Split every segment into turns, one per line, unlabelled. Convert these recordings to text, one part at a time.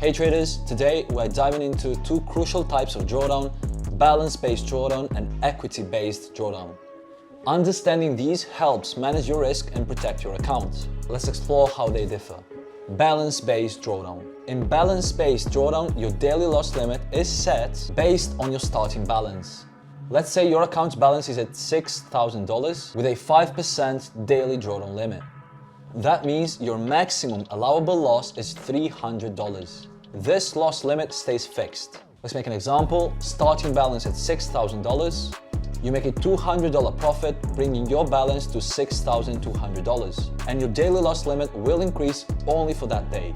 Hey traders, today we're diving into two crucial types of drawdown, balance-based drawdown and equity-based drawdown. Understanding these helps manage your risk and protect your account. Let's explore how they differ. Balance-based drawdown. In balance-based drawdown, your daily loss limit is set based on your starting balance. Let's say your account balance is at $6,000 with a 5% daily drawdown limit. That means your maximum allowable loss is $300. This loss limit stays fixed. Let's make an example. Starting balance at $6,000. You make a $200 profit, bringing your balance to $6,200. And your daily loss limit will increase only for that day.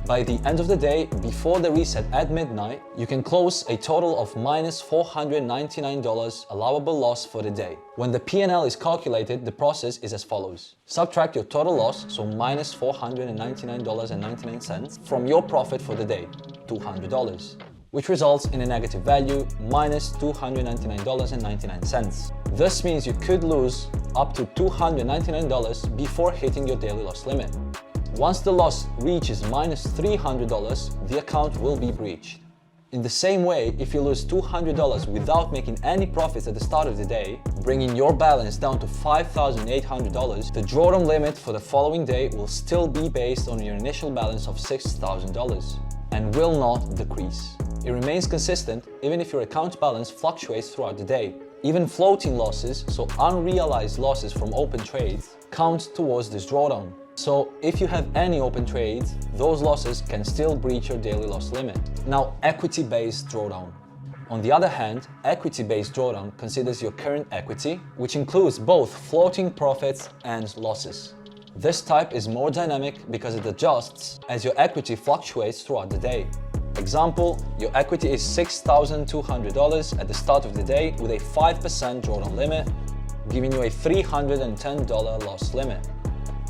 By the end of the day, before the reset at midnight, you can close a total of minus $499 allowable loss for the day. When the P&L is calculated, the process is as follows. Subtract your total loss, so minus $499.99, from your profit for the day, $200, which results in a negative value, minus $299.99. This means you could lose up to $299 before hitting your daily loss limit. Once the loss reaches minus $300, the account will be breached. In the same way, if you lose $200 without making any profits at the start of the day, bringing your balance down to $5,800, the drawdown limit for the following day will still be based on your initial balance of $6,000 and will not decrease. It remains consistent even if your account balance fluctuates throughout the day. Even floating losses, so unrealized losses from open trades, count towards this drawdown. So if you have any open trades, those losses can still breach your daily loss limit. Now, equity-based drawdown. On the other hand, equity-based drawdown considers your current equity, which includes both floating profits and losses. This type is more dynamic because it adjusts as your equity fluctuates throughout the day. Example, your equity is $6,200 at the start of the day with a 5% drawdown limit, giving you a $310 loss limit.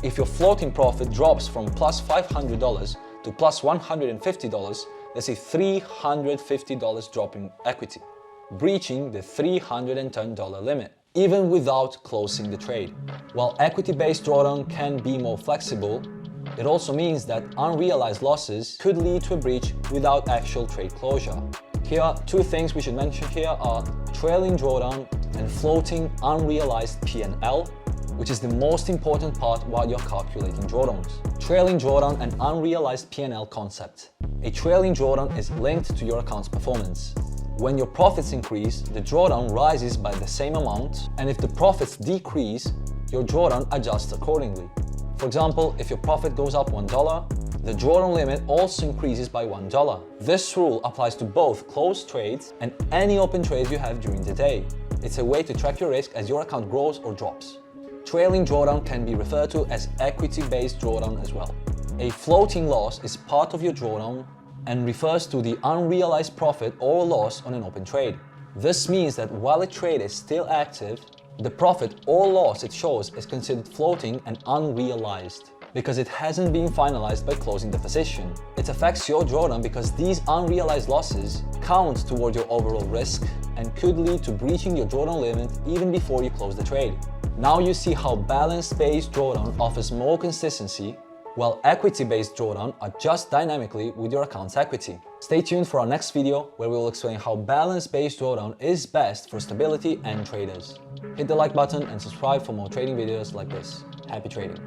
If your floating profit drops from plus $500 to plus $150, that's a $350 drop in equity, breaching the $310 limit, even without closing the trade. While equity-based drawdown can be more flexible, it also means that unrealized losses could lead to a breach without actual trade closure. Here, two things we should mention here are trailing drawdown and floating unrealized PnL, which is the most important part while you're calculating drawdowns. Trailing drawdown and unrealized PnL concept. A trailing drawdown is linked to your account's performance. When your profits increase, the drawdown rises by the same amount, and if the profits decrease, your drawdown adjusts accordingly. For example, if your profit goes up $1, the drawdown limit also increases by $1. This rule applies to both closed trades and any open trades you have during the day. It's a way to track your risk as your account grows or drops. Trailing drawdown can be referred to as equity-based drawdown as well. A floating loss is part of your drawdown and refers to the unrealized profit or loss on an open trade. This means that while a trade is still active, the profit or loss it shows is considered floating and unrealized because it hasn't been finalized by closing the position. It affects your drawdown because these unrealized losses count toward your overall risk and could lead to breaching your drawdown limit even before you close the trade. Now you see how balance-based drawdown offers more consistency, while equity-based drawdown adjusts dynamically with your account's equity. Stay tuned for our next video where we will explain how balance-based drawdown is best for stability and traders. Hit the like button and subscribe for more trading videos like this. Happy trading!